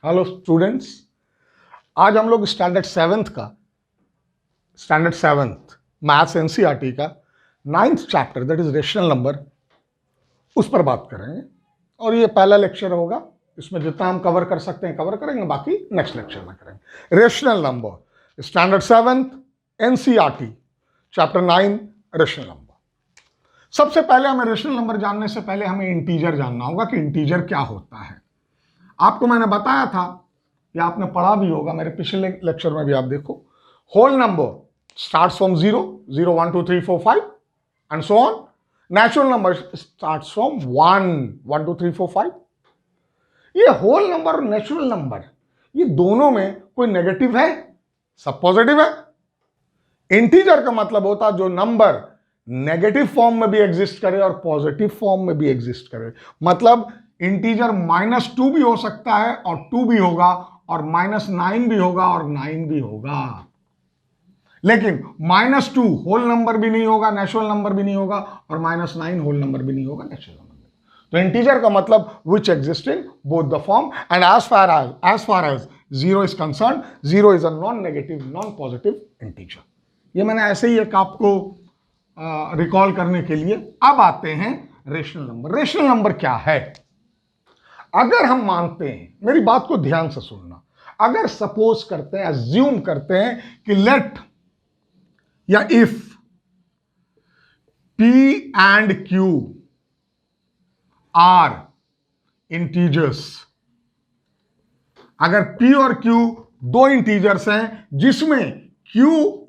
Hello students, आज हम लोग स्टैंडर्ड सेवन्थ मैथ्स एनसीईआरटी का 9th chapter that is rational number उस पर बात करेंगे। और ये पहला लेक्चर होगा, इसमें जितना हम कवर कर सकते हैं कवर करेंगे, बाकी नेक्स्ट लेक्चर में करेंगे। Rational number, standard seventh NCERT chapter 9 rational number. सबसे पहले हमें रेशनल नंबर जानने से पहले हमें इंटीजर जानना होगा कि इंटीजर क्या होता है। आपको मैंने बताया था या आपने पढ़ा भी होगा, मेरे पिछले लेक्चर में भी आप देखो, whole number starts from 0, 0, 1, 2, 3, 4, 5 and so on. Natural number starts from 1, 1, 2, 3, 4, 5। ये होल नंबर और नेचुरल नंबर, ये दोनों में कोई नेगेटिव है, सब पॉजिटिव है। इंटीजर का मतलब होता है जो नंबर नेगेटिव फॉर्म में भी एग्जिस्ट करे और पॉजिटिव फॉर्म में भी एग्जिस्ट करे। मतलब इंटीजर -2 भी हो सकता है और 2 भी होगा, और -9 भी होगा और 9 भी होगा। लेकिन -2 होल नंबर भी नहीं होगा, नेचुरल नंबर भी नहीं होगा, और -9 होल नंबर भी नहीं होगा, नेचुरल नंबर भी। तो इंटीजर का मतलब which exist in both the form. And as far as 0 is concern, 0 is a non negative non positive integer. ये मैंने ऐसे ही एक आपको रिकॉल करने के लिए। अब आते हैं रेशनल नंबर। रेशनल नंबर क्या है? अगर हम मानते हैं, मेरी बात को ध्यान से सुनना, अगर सपोज करते हैं, अज्यूम करते हैं कि लेट या if P and Q are integers, अगर P और Q दो इंटीजर्स हैं जिसमें Q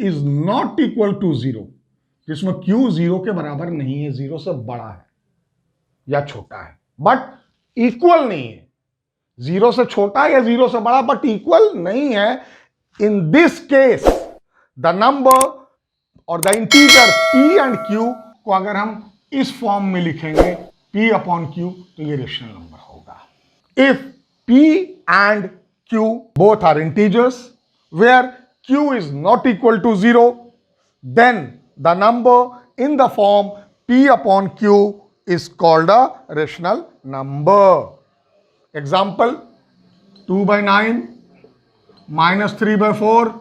is not equal to 0, जिसमें Q 0 के बराबर नहीं है, 0 से बड़ा है या छोटा है, बट इक्वल नहीं है। 0 से छोटा या 0 से बड़ा बट इक्वल नहीं है। In this case the number और the integer P and Q को अगर हम इस फॉर्म में लिखेंगे P अपॉन Q, तो ये रेशनल नंबर होगा। If P and Q both are integers where Q is not equal to 0, then the number in the form P upon Q is called a rational number. Example, 2/9 -3/4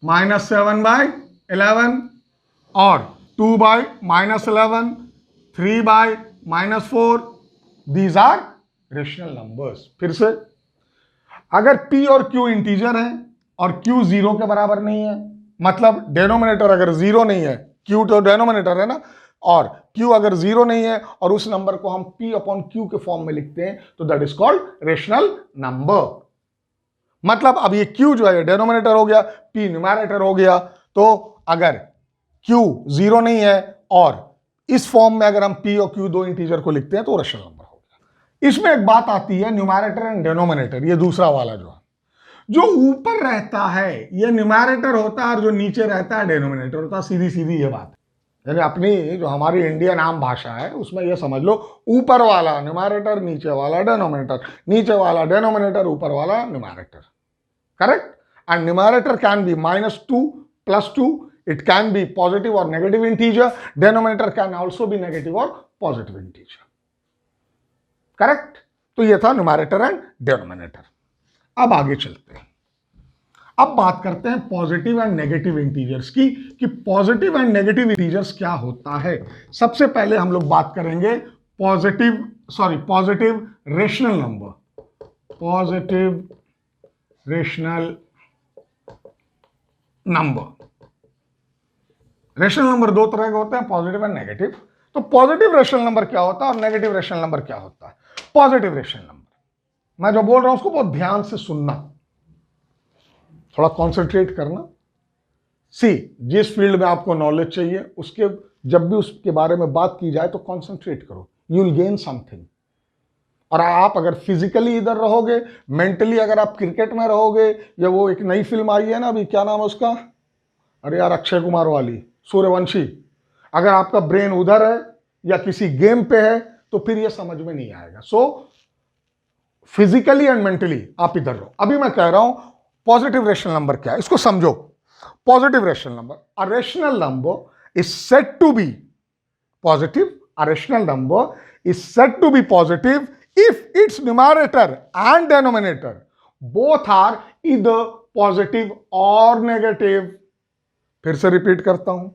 -7/11 और 2/-11 3/-4, these are rational numbers। फिर से, अगर P और Q integer हैं और Q 0 के बराबर नहीं है, मतलब डेनोमिनेटर अगर 0 नहीं है, Q तो डेनोमिनेटर है ना, और Q अगर 0 नहीं है और उस नंबर को हम P अपॉन Q के फॉर्म में लिखते हैं, तो that is called rational number. मतलब अब ये Q जो है डेनोमिनेटर हो गया, P न्यूमरेटर हो गया। तो अगर Q 0 नहीं है और इस फॉर्म में अगर हम P और Q दो इंटीजर को लिखते हैं, तो रेशनल नंबर हो गया। इसमें एक बात आती है, न्यूमरेटर एंड डेनोमिनेटर, ये दूसरा वाला जो ऊपर रहता है ये न्यूमरेटर होता है और जो नीचे रहता है डेनोमिनेटर होता है। सीधी सीधी ये बात है। यानी अपनी जो हमारी इंडियन आम भाषा है उसमें ये समझ लो, ऊपर वाला न्यूमरेटर, नीचे वाला डेनोमिनेटर, नीचे वाला डेनोमिनेटर, ऊपर वाला numerator. Correct? And numerator can be -2 +2, it can be positive और negative integer. Denominator can also be negative और पॉजिटिव इंटीजर। करेक्ट? तो ये था न्यूमरेटर एंड डेनोमिनेटर। अब आगे चलते हैं, अब बात करते हैं पॉजिटिव एंड नेगेटिव इंटीजर्स की, कि पॉजिटिव एंड नेगेटिव इंटीजर्स क्या होता है। सबसे पहले हम लोग बात करेंगे positive rational number. Positive rational number, rational number दो तरह के होते हैं, पॉजिटिव एंड नेगेटिव। तो पॉजिटिव रेशनल नंबर क्या होता है और नेगेटिव रेशनल नंबर क्या होता है? पॉजिटिव रेशनल नंबर, मैं जो बोल रहा हूं उसको बहुत ध्यान से सुनना, थोड़ा कंसंट्रेट करना। जिस फील्ड में आपको नॉलेज चाहिए उसके जब भी उसके बारे में बात की जाए तो कंसंट्रेट करो, यू विल गेन समथिंग। और आप अगर फिजिकली इधर रहोगे, मेंटली अगर आप क्रिकेट में रहोगे, या वो एक नई फिल्म आई है ना अभी, क्या नाम है उसका, अरे यार अक्षय कुमार वाली, सूर्यवंशी, अगर आपका ब्रेन उधर है या किसी गेम पे है तो फिर ये समझ में नहीं आएगा। फिजिकली एंड मेंटली आप इधर रहो। अभी मैं कह रहा हूं पॉजिटिव रेशनल नंबर क्या है, इसको समझो। Positive rational number, a rational number is said to be positive, a rational number is said to be positive if its numerator and denominator both are either positive or negative. फिर से repeat करता हूं,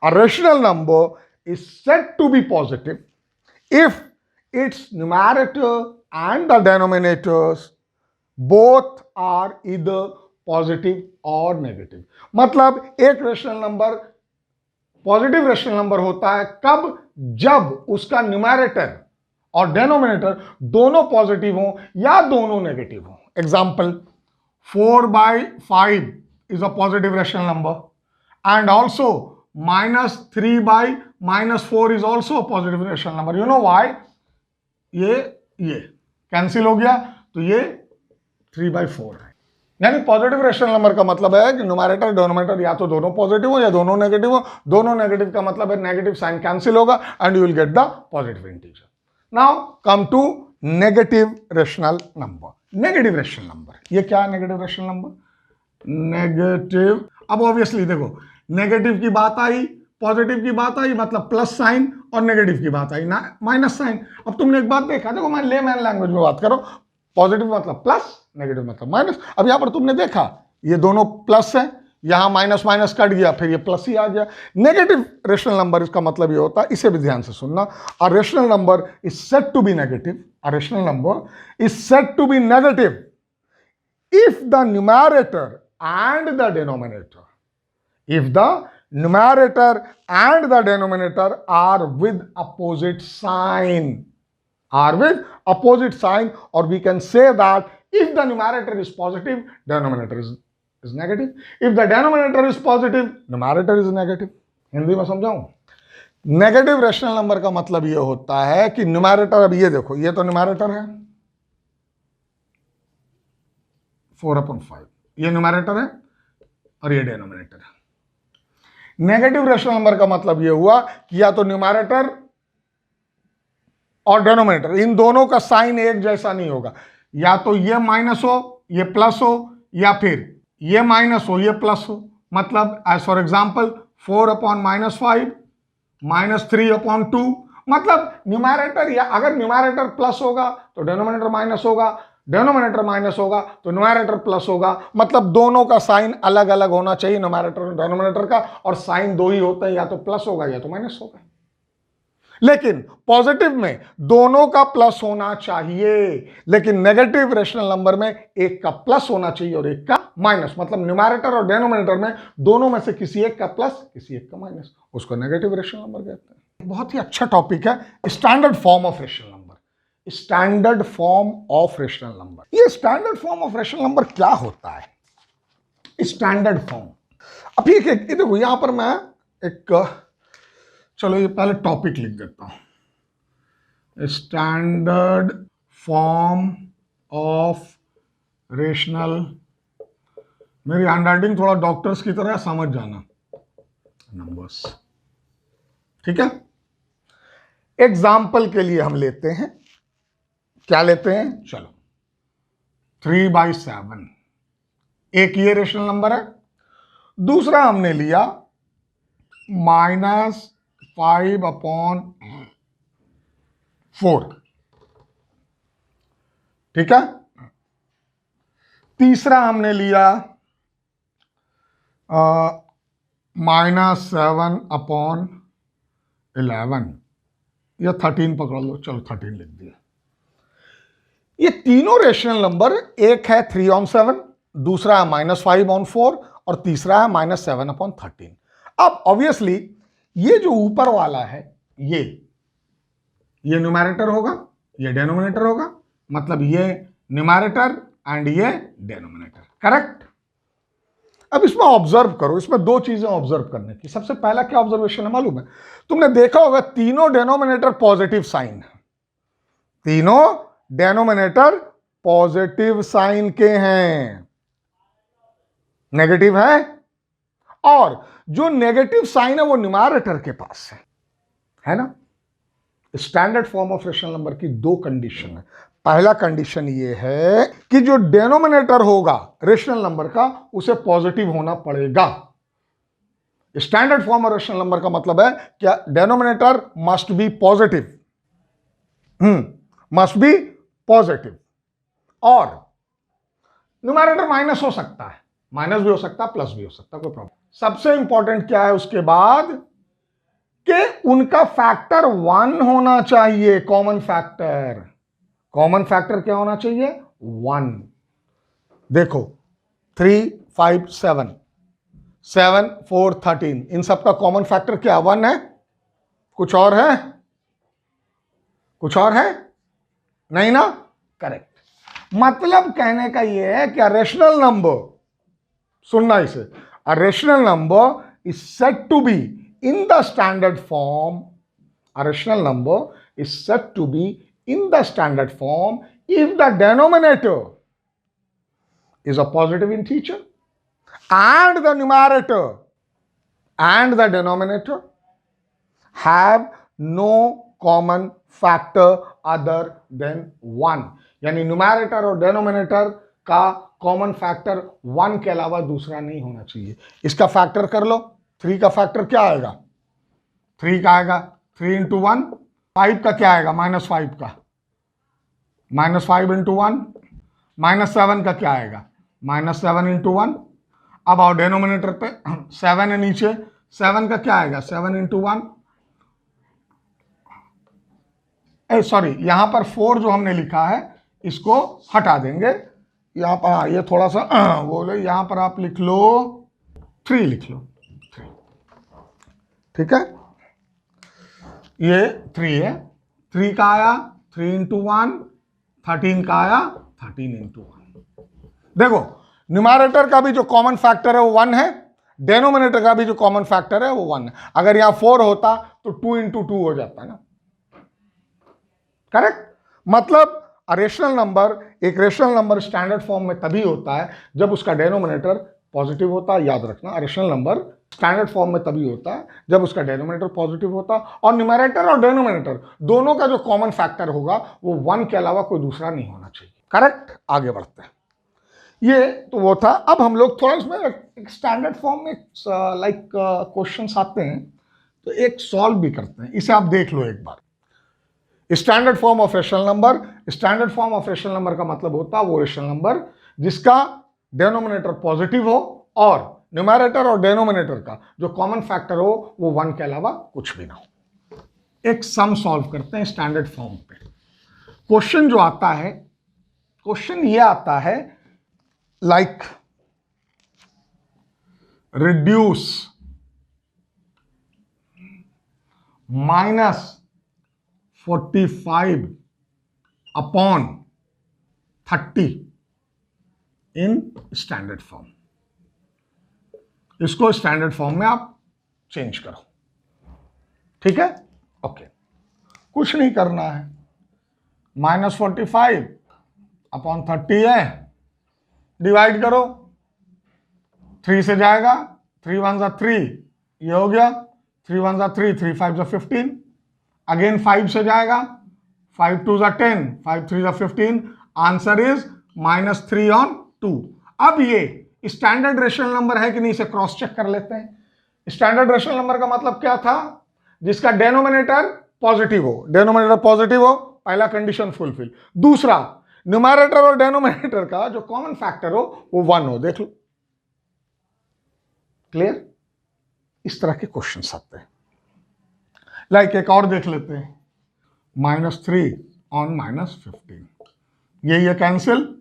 a rational number is said to be positive if its numerator and the denominators both are either positive or negative. मतलब एक rational number positive rational number होता है कब, जब उसका न्यूमरेटर और डेनोमिनेटर दोनों पॉजिटिव हो या दोनों नेगेटिव हो. Example, 4/5 is a positive rational number and also -3/-4 is also a positive rational number. You know why? ये कैंसिल हो गया तो ये 3/4 है. यानी पॉजिटिव रेशनल नंबर का मतलब है कि न्यूमरेटर डिनोमिनेटर या तो दोनों पॉजिटिव हो या दोनों नेगेटिव हो. दोनों नेगेटिव का मतलब है नेगेटिव साइन कैंसिल होगा and you will get the positive integer. Now come to negative rational number. Negative rational number, ये क्या है नेगेटिव रेशनल नंबर? नेगेटिव, अब ऑब्वियसली देखो नेगेटिव की बात आई, पॉजिटिव की बात आई मतलब प्लस साइन, और नेगेटिव की बात आई ना माइनस साइन. अब तुमने एक बात देखा, देखो मैं लेमैन लैंग्वेज में बात करो, पॉजिटिव मतलब प्लस, नेगेटिव मतलब माइनस. अब यहां पर तुमने देखा ये दोनों प्लस है, यहां माइनस माइनस कट गया, फिर ये प्लस ही आ गया. नेगेटिव रेशनल नंबर, इसका मतलब ये होता है, इसे भी ध्यान से सुनना, a rational number is said to be negative, a rational number is said to be negative if the numerator and the denominator, if the numerator and the denominator are with opposite sign, or we can say that if the numerator is positive, denominator is negative. If the denominator is positive, numerator is negative. Hindi में समझाऊं? Negative rational number का मतलब ये होता है कि numerator, अब ये देखो, ये तो न्यूमरेटर है 4/5, ये न्यूमरेटर है और ये डिनोमिनेटर है. नेगेटिव रेशनल नंबर का मतलब ये हुआ कि या तो न्यूमरेटर और डिनोमिनेटर इन दोनों का साइन एक जैसा नहीं होगा, या तो ये माइनस हो ये प्लस हो, या फिर ये माइनस हो ये प्लस हो. मतलब एज फॉर एग्जांपल 4/-5 -3/2, मतलब न्यूमरेटर, या अगर न्यूमरेटर प्लस होगा तो डिनोमिनेटर माइनस होगा, डिनोमिनेटर माइनस होगा तो न्यूमरेटर प्लस होगा. मतलब दोनों का साइन अलग अलग होना चाहिए न्यूमरेटर और डिनोमिनेटर का, और साइन दो ही होते हैं, या तो प्लस होगा या तो माइनस होगा. लेकिन पॉजिटिव में दोनों का प्लस होना चाहिए, लेकिन नेगेटिव रेशनल नंबर में एक का प्लस होना चाहिए और एक का माइनस. मतलब न्यूमरेटर और डिनोमिनेटर में दोनों में से किसी एक का प्लस किसी एक का माइनस, उसको नेगेटिव रेशनल नंबर कहते हैं. बहुत ही अच्छा टॉपिक है standard form of rational number. Standard form of rational number, ये standard form of rational number क्या होता है? स्टैंडर्ड फॉर्म, अब ये देखो यहां पर मैं एक, चलो ये पहले टॉपिक लिख देता हूं, स्टैंडर्ड फॉर्म ऑफ रेशनल. मेरी हैंडराइटिंग थोड़ा डॉक्टर्स की तरह, समझ जाना नंबर्स, ठीक है. एग्जाम्पल के लिए हम लेते हैं, क्या लेते हैं, चलो 3/7, एक ये रेशनल नंबर है. दूसरा हमने लिया -5/4, ठीक है. तीसरा हमने लिया -7/11, या 13 पकड़ लो, चलो 13 लिख दिया. ये तीनों रेशनल नंबर, एक है 3/7, दूसरा है -5/4 और तीसरा है -7/13. अब ऑब्वियसली ये जो ऊपर वाला है ये न्यूमरेटर होगा, ये डिनोमिनेटर होगा, मतलब ये न्यूमरेटर एंड ये डिनोमिनेटर, करेक्ट. अब इसमें ऑब्जर्व करो, इसमें दो चीजें ऑब्जर्व करने की. सबसे पहला क्या ऑब्जर्वेशन है मालूम है? तुमने देखा होगा तीनों डिनोमिनेटर पॉजिटिव साइन है, तीनों डिनोमिनेटर पॉजिटिव साइन के हैं, नेगेटिव है, और जो नेगेटिव साइन है वो न्यूमरेटर के पास है ना. Standard form of rational number की दो कंडीशन है. पहला कंडीशन ये है कि जो डिनोमिनेटर होगा रेशनल नंबर का उसे पॉजिटिव होना पड़ेगा. Standard form of rational number का मतलब है क्या, denominator must be positive, must be positive, और न्यूमैरेटर माइनस हो सकता है, माइनस भी हो सकता है, प्लस भी हो सकता है, कोई प्रॉब्लम। सबसे इंपॉर्टेंट क्या है उसके बाद कि उनका फैक्टर 1 होना चाहिए, कॉमन फैक्टर। कॉमन फैक्टर क्या होना चाहिए? 1। देखो 3, 5, 7, 7, 4, 13, इन सबका कॉमन फैक्टर क्या 1 है? कुछ और है? कुछ और है? नहीं ना? करेक्ट। मतलब कहने का यह है कि रेशनल नंबर, सुनना इसे, a rational number is said to be in the standard form, a rational number is said to be in the standard form if the denominator is a positive integer and the numerator and the denominator have no common factor other than 1। यानी numerator और denominator का common factor 1 के अलावा दूसरा नहीं होना चाहिए। इसका फैक्टर कर लो, 3 का फैक्टर क्या आएगा? 3 का आएगा 3 इंटू 1। 5 का क्या आएगा? -5 का, -5 इंटू 1। -7 का क्या आएगा? -7 इंटू 1। अब आओ डेनोमिनेटर पे, 7 है नीचे, 7 का क्या आएगा? 7 इंटू 1। सॉरी, यहां पर 4 जो हमने लिखा है इसको हटा देंगे, यहां पर ये थोड़ा सा बोले, यहां पर आप लिख लो 3, लिख लो 3, ठीक है? ये 3 है, 3 का आया 3 इंटू 1, 13 का आया 13 इंटू 1। देखो न्यूमैरेटर का भी जो कॉमन फैक्टर है वो 1 है, डेनोमिनेटर का भी जो कॉमन फैक्टर है वो 1 है। अगर यहां 4 होता तो 2 इंटू 2 हो जाता ना, करेक्ट? मतलब रेशनल नंबर, एक रेशनल नंबर स्टैंडर्ड फॉर्म में तभी होता है जब उसका डेनोमिनेटर पॉजिटिव होता है। याद रखना, रेशनल नंबर स्टैंडर्ड फॉर्म में तभी होता है जब उसका डेनोमिनेटर पॉजिटिव होता है, और न्यूमैरेटर और डेनोमिनेटर दोनों का जो कॉमन फैक्टर होगा वो 1 के अलावा कोई दूसरा नहीं होना चाहिए। करेक्ट? आगे बढ़ते हैं। ये तो वो था। अब हम लोग थोड़ा इसमें एक स्टैंडर्ड फॉर्म में लाइक क्वेश्चंस आते हैं तो एक सॉल्व भी करते हैं, इसे आप देख लो एक बार। Standard form of rational number, standard form of rational number का मतलब होता है वो रेशनल नंबर जिसका डेनोमिनेटर पॉजिटिव हो और न्यूमैरेटर और डेनोमिनेटर का जो कॉमन फैक्टर हो वो 1 के अलावा कुछ भी ना हो। एक सम सॉल्व करते हैं स्टैंडर्ड फॉर्म पे। क्वेश्चन जो आता है, क्वेश्चन ये आता है like reduce -45 upon 30 in standard form. इसको स्टैंडर्ड फॉर्म में आप चेंज करो, ठीक है? ओके, कुछ नहीं करना है, -45 अपॉन 30 है, डिवाइड करो, 3 से जाएगा, 3 1 जा 3, ये हो गया, 3 1 जा 3, 3 5 जा 15, अगेन 5 से जाएगा, 5 2 जा 10, 5 3 जा 15, आंसर इज -3 ऑन 2। अब ये स्टैंडर्ड रेशनल नंबर है कि नहीं, इसे क्रॉस चेक कर लेते हैं। स्टैंडर्ड रेशनल नंबर का मतलब क्या था? जिसका डेनोमिनेटर पॉजिटिव हो, डेनोमिनेटर पॉजिटिव हो, पहला कंडीशन फुलफिल। दूसरा, न्यूमैरेटर और डेनोमिनेटर का जो कॉमन फैक्टर हो वो 1 हो। देख लो, क्लियर? इस तरह के क्वेश्चन आते हैं। लाइक एक और देख लेते हैं, -3 ऑन -15, ये कैंसिल,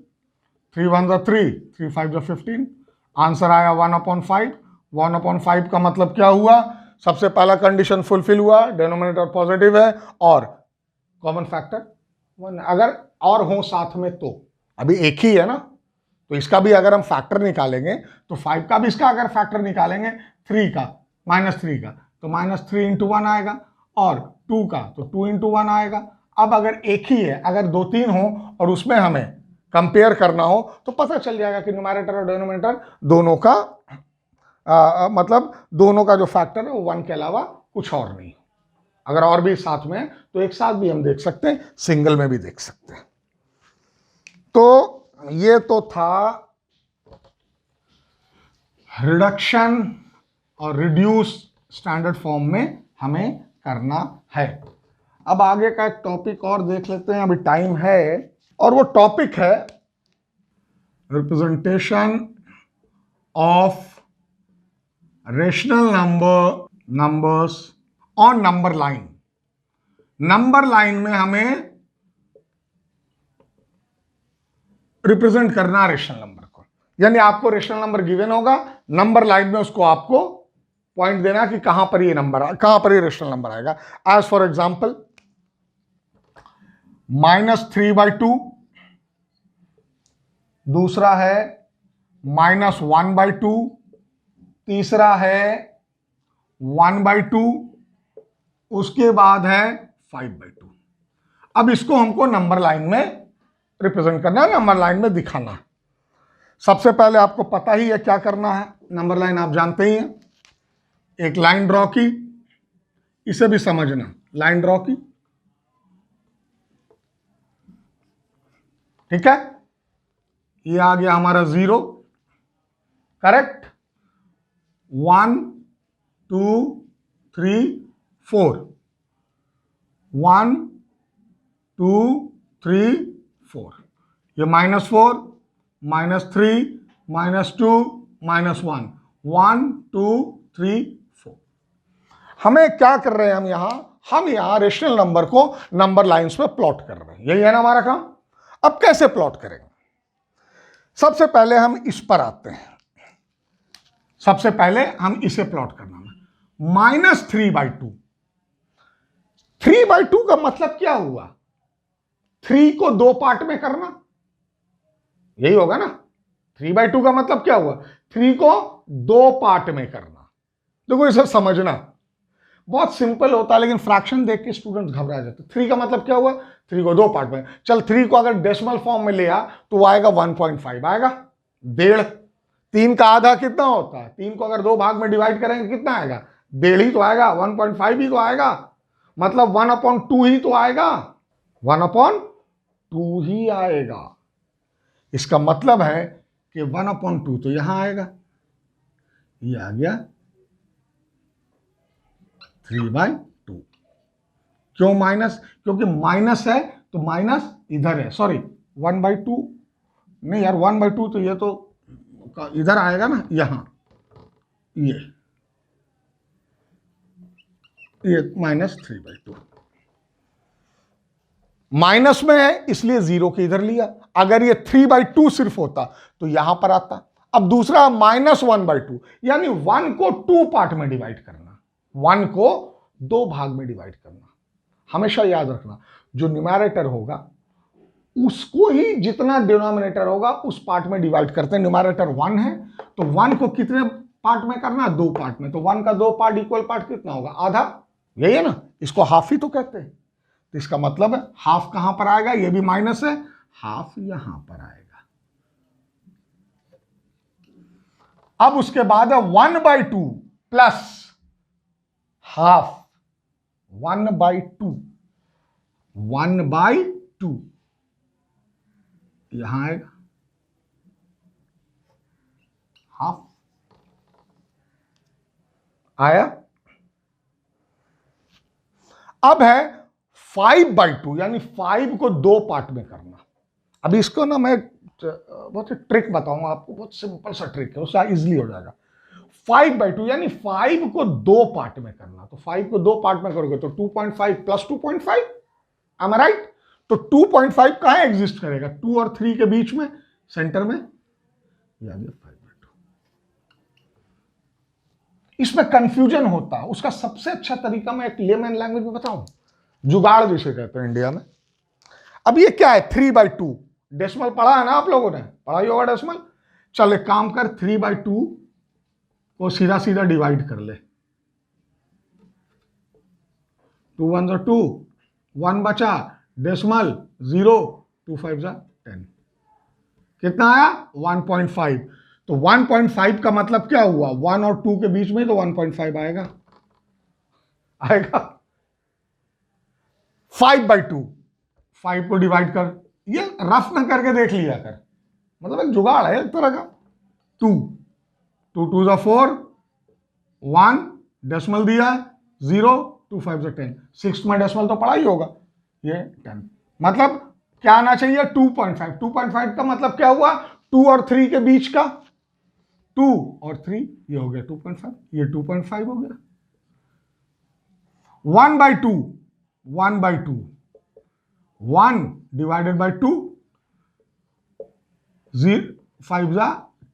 3 1 जा 3, 3 5 जा 15, आंसर आया 1/5। 1/5 का मतलब क्या हुआ? सबसे पहला कंडीशन फुलफिल हुआ, डेनोमिनेटर पॉजिटिव है और कॉमन फैक्टर 1। अगर और हो साथ में तो अभी एक ही है ना, तो इसका भी अगर हम फैक्टर निकालेंगे तो 5 का भी इसका अगर फैक्टर निकालेंगे, 3 का -3 का तो -3 इंटू 1 आएगा, और 2 का तो 2 इंटू 1 आएगा। अब अगर एक ही है, अगर 2 3 हो और उसमें हमें कंपेयर करना हो तो पता चल जाएगा कि न्यूमैरेटर और डेनोमिनेटर दोनों का मतलब दोनों का जो फैक्टर है वो 1 के अलावा कुछ और नहीं। अगर और भी साथ में है तो एक साथ भी हम देख सकते हैं, सिंगल में भी देख सकते हैं। तो ये तो था रिडक्शन और रिड्यूस स्टैंडर्ड फॉर्म में हमें करना है। अब आगे का एक टॉपिक और देख लेते हैं, अभी टाइम है और वो टॉपिक है representation of rational numbers on number line. Number line में हमें रिप्रेजेंट करना रेशनल नंबर को, यानी आपको रेशनल नंबर गिवन होगा, नंबर लाइन में उसको आपको पॉइंट देना कि कहां पर ये नंबर, कहां पर ये रेशनल नंबर आएगा। एज फॉर एग्जाम्पल -3/2, दूसरा है -1/2, तीसरा है 1/2, उसके बाद है 5/2। अब इसको हमको नंबर लाइन में रिप्रेजेंट करना है, नंबर लाइन में दिखाना है। सबसे पहले आपको पता ही है क्या करना है, नंबर लाइन आप जानते ही हैं। एक लाइन ड्रॉ की, इसे भी समझना, लाइन ड्रॉ की, ठीक है, ये आ गया हमारा 0, करेक्ट। 1 2 3 4, 1 2 3 4, ये -4 -3 -2 -1, 1 2 3 4। हमें क्या कर रहे हैं हम यहां रेशनल नंबर को नंबर लाइंस पे प्लॉट कर रहे हैं, यही है ना हमारा काम। अब कैसे प्लॉट करेंगे? सबसे पहले हम इस पर आते हैं, सबसे पहले हम इसे प्लॉट करना है। -3/2, 3/2 का मतलब क्या हुआ? 3 को 2 पार्ट में करना, यही होगा ना। 3/2 का मतलब क्या हुआ? 3 को 2 पार्ट में करना। देखो इसे समझना बहुत सिंपल होता है, लेकिन फ्रैक्शन देख के स्टूडेंट घबरा जाते। 3 का मतलब क्या हुआ? 3 को 2 पार्ट में। चल 3 को अगर डेसिमल फॉर्म में ले आ तो आएगा 1.5 आएगा, 1.5। 3 का आधा कितना होता है? 3 को अगर 2 भाग में डिवाइड करेंगे कितना आएगा? 1.5 ही तो आएगा, 1.5 ही तो आएगा, मतलब 1/2 ही तो आएगा, 1/2 ही आएगा। इसका मतलब है कि 1/2 तो यहां आएगा, ये आ गया 3/2। क्यों माइनस? क्योंकि माइनस है तो माइनस इधर है, सॉरी 1/2 नहीं यार, 1/2 तो ये तो इधर आएगा ना, यहां ये -3/2 माइनस में है इसलिए 0 के इधर लिया। अगर ये 3/2 सिर्फ होता तो यहां पर आता। अब दूसरा -1/2, यानी 1 को 2 पार्ट में डिवाइड करना, 1 को 2 भाग में डिवाइड करना। हमेशा याद रखना, जो न्यूमैरेटर होगा उसको ही जितना डिनोमिनेटर होगा उस पार्ट में डिवाइड करते हैं। न्यूमैरेटर 1 है तो 1 को कितने पार्ट में करना? 2 पार्ट में। तो 1 का 2 पार्ट इक्वल पार्ट कितना होगा? आधा, यही है ना। इसको हाफ ही तो कहते हैं। तो इसका मतलब है हाफ कहां पर आएगा? ये भी माइनस है, हाफ यहां पर आएगा। अब उसके बाद है 1/2 प्लस हाफ, 1/2, 1/2 यहां आएगा, हाफ आया। अब है 5/2, यानी 5 को 2 पार्ट में करना। अभी इसको ना मैं बहुत ट्रिक बताऊंगा आपको, बहुत सिंपल सा ट्रिक है, उससे इजीली हो जाएगा। 5/2 यानी 5 को 2 पार्ट में करना। तो 5 को 2 पार्ट में करोगे तो 2.5 प्लस 2.5, am I right? तो 2.5 कहां एग्जिस्ट करेगा? 2 और 3 के बीच में, सेंटर में, ये आ गया 5/2। इसमें कंफ्यूजन होता है, उसका सबसे अच्छा तरीका मैं एक लेमन लैंग्वेज में बताऊं, जुगाड़ जिसे कहते हैं इंडिया में। अब ये क्या है? 3/2 डेसिमल पढ़ा है ना आप लोगों ने, पढ़ा ही होगा डेसिमल। चल एक काम कर, 3/2 को सीधा सीधा डिवाइड कर ले, 2 1 2, 1 बचा, डेसिमल 0, 2 5 10, कितना आया? 1.5। तो 1.5 का मतलब क्या हुआ? 1 और 2 के बीच में तो 1.5 आएगा, आएगा। 5/2, 5 को डिवाइड कर, ये रफ में करके देख लिया कर, मतलब एक जुगाड़ है एक तरह का। 2 2 2 4, 1 डेसिमल दिया 0, 2 5 10, 6 में डेसिमल तो पढ़ा ही होगा, ये 10, मतलब क्या आना चाहिए? 2.5। 2.5 का मतलब क्या हुआ? 2 और 3 के बीच का, 2 और 3, ये हो गया 2.5, ये 2.5 हो गया। 1/2, 1/2, 1 डिवाइडेड बाई 2, 5 जा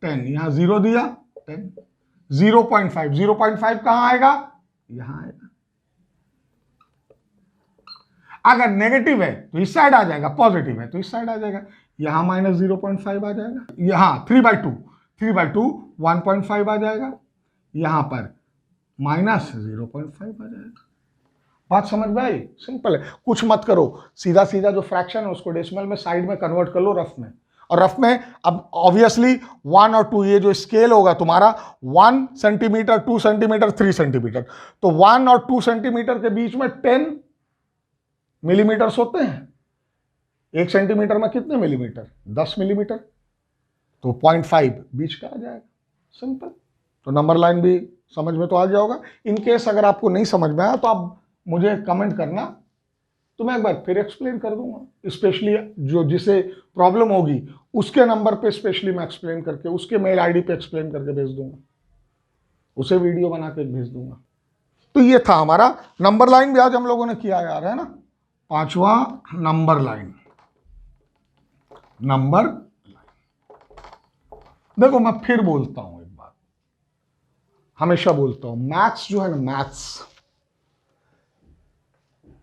10, यहां 0 दिया 10, 0.5, 0.5 कहां आएगा? यहां आएगा। अगर नेगेटिव है तो इस साइड आ जाएगा, पॉजिटिव है तो इस साइड आ जाएगा। यहां माइनस 0.5 आ जाएगा, यहां 3/2, 3/2 1.5 आ जाएगा, यहां पर माइनस 0.5 आ जाएगा। बात समझ में आई? सिंपल है, कुछ मत करो, सीधा सीधा जो फ्रैक्शन है उसको डेसिमल में साइड में कन्वर्ट कर लो रफ में। और रफ में अब ऑब्वियसली 1 और 2, ये जो स्केल होगा तुम्हारा 1 सेंटीमीटर, 2 सेंटीमीटर, 3 सेंटीमीटर, तो 1 और 2 सेंटीमीटर के बीच में 10 मिलीमीटर्स होते हैं। 1 सेंटीमीटर में कितने मिलीमीटर? 10 मिलीमीटर, तो 0.5 बीच का आ जाएगा। सिंपल। तो नंबर लाइन भी समझ में तो आ गया होगा। इन केस अगर आपको नहीं समझ में आया तो आप मुझे कमेंट करना, तो मैं एक बार फिर एक्सप्लेन कर दूंगा। स्पेशली जो जिसे प्रॉब्लम होगी उसके नंबर पे स्पेशली मैं एक्सप्लेन करके, उसके मेल आईडी पे एक्सप्लेन करके भेज दूंगा, उसे वीडियो बना के भेज दूंगा। तो ये था हमारा नंबर लाइन भी आज हम लोगों ने किया यार, है ना। 5वां नंबर लाइन। नंबर लाइन, देखो मैं फिर बोलता हूं एक बात, हमेशा बोलता हूं, मैथ्स जो है ना,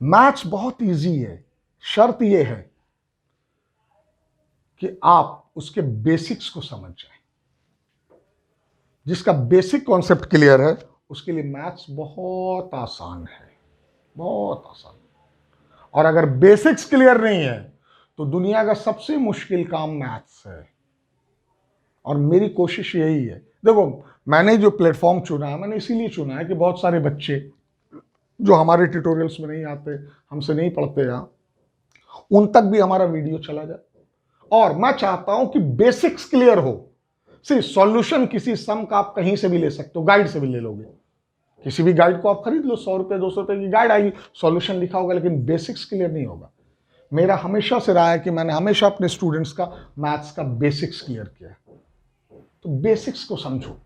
मैथ्स बहुत इजी है। शर्त यह है कि आप उसके बेसिक्स को समझ जाएं। जिसका बेसिक कॉन्सेप्ट क्लियर है उसके लिए मैथ्स बहुत आसान है, बहुत आसान। और अगर बेसिक्स क्लियर नहीं है तो दुनिया का सबसे मुश्किल काम मैथ्स है। और मेरी कोशिश यही है, देखो मैंने जो प्लेटफॉर्म चुना है, मैंने इसीलिए चुना है कि बहुत सारे बच्चे जो हमारे ट्यूटोरियल्स में नहीं आते, हमसे नहीं पढ़ते हैं, उन तक भी हमारा वीडियो चला जाए। और मैं चाहता हूं कि बेसिक्स क्लियर हो। सी सॉल्यूशन किसी सम का आप कहीं से भी ले सकते हो, गाइड से भी ले लोगे, किसी भी गाइड को आप खरीद लो, 100 रुपए 200 रुपए की गाइड आएगी, सॉल्यूशन लिखा होगा, लेकिन बेसिक्स क्लियर नहीं होगा। मेरा हमेशा से रहा है कि मैंने हमेशा अपने स्टूडेंट्स का मैथ्स का बेसिक्स क्लियर किया है। तो बेसिक्स को समझो।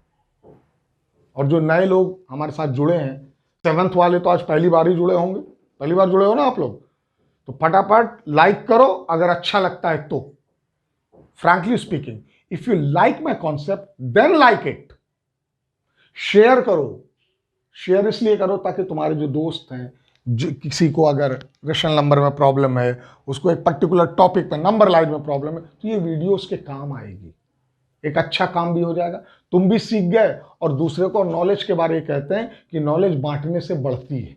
और जो नए लोग हमारे साथ जुड़े हैं, 7th वाले तो आज पहली बार ही जुड़े होंगे, पहली बार जुड़े हो ना आप लोग, तो फटाफट लाइक करो अगर अच्छा लगता है तो। Frankly speaking, if you like my concept then like it. Share करो, शेयर इसलिए करो ताकि तुम्हारे जो दोस्त हैं, जो किसी को अगर रेशनल नंबर में प्रॉब्लम है, उसको एक पर्टिकुलर टॉपिक पे नंबर लाइन में प्रॉब्लम है, तो ये वीडियो उसके काम आएगी। एक अच्छा काम भी हो जाएगा, तुम भी सीख गए और दूसरे को नॉलेज के बारे में कहते हैं कि नॉलेज बांटने से बढ़ती है।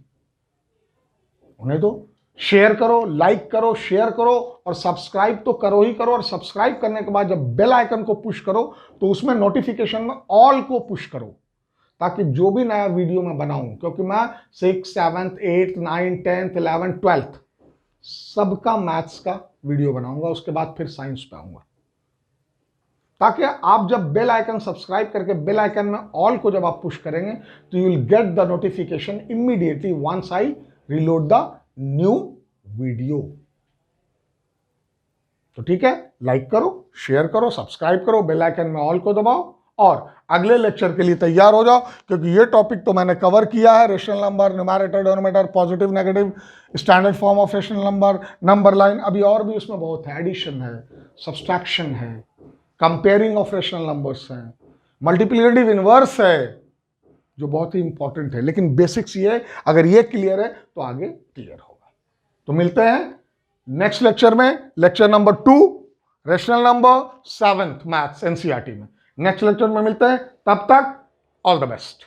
उन्हें तो शेयर करो, लाइक करो, शेयर करो और सब्सक्राइब तो करो ही करो। और सब्सक्राइब करने के बाद जब बेल आइकन को पुश करो तो उसमें नोटिफिकेशन में ऑल को पुश करो, ताकि जो भी नया वीडियो मैं बनाऊं, क्योंकि मैं 6th 7th 8th 9th 10th 11th 12th सबका मैथ्स का वीडियो बनाऊंगा, उसके बाद फिर साइंस पे आऊंगा, ताकि आप जब बेल आइकन सब्सक्राइब करके बेल आइकन में ऑल को जब आप पुश करेंगे तो you will get the notification immediately once I reload the new video. तो ठीक है, लाइक करो, शेयर करो, सब्सक्राइब करो, बेल आइकन में ऑल को दबाओ और अगले लेक्चर के लिए तैयार हो जाओ, क्योंकि ये टॉपिक तो मैंने कवर किया है। Rational number, numerator, denominator, positive negative, standard form of rational number, number line, अभी और भी उसमें बहुत है, एडिशन है, सब्सट्रैक्शन है, कंपेयरिंग ऑफ रेशनल नंबर्स हैं, मल्टीप्लिकेटिव इनवर्स है, जो बहुत ही इंपॉर्टेंट है। लेकिन बेसिक्स ये है, अगर ये क्लियर है तो आगे क्लियर होगा। तो मिलते हैं नेक्स्ट लेक्चर में, lecture number 2, rational number 7th maths NCERT में। नेक्स्ट लेक्चर में मिलते हैं, तब तक ऑल द बेस्ट।